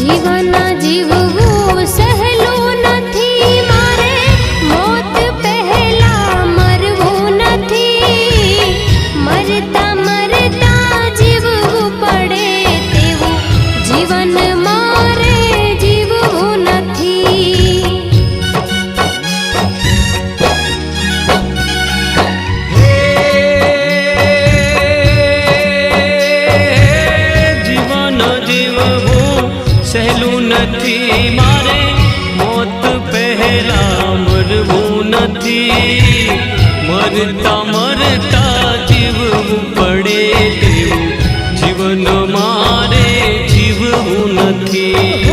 જીવન જીવવું સહેલું નથી, મારે મોત પહેલા મરવું નથી, મરતા મરતા જીવવું પડે તેવું જીવન મારે જીવવું નથી। સહેલું નથી, મારે મોત પહેલા મરવું નથી, મરતા મરતા જીવવું પડે તેવું જીવન મારે જીવવું નથી।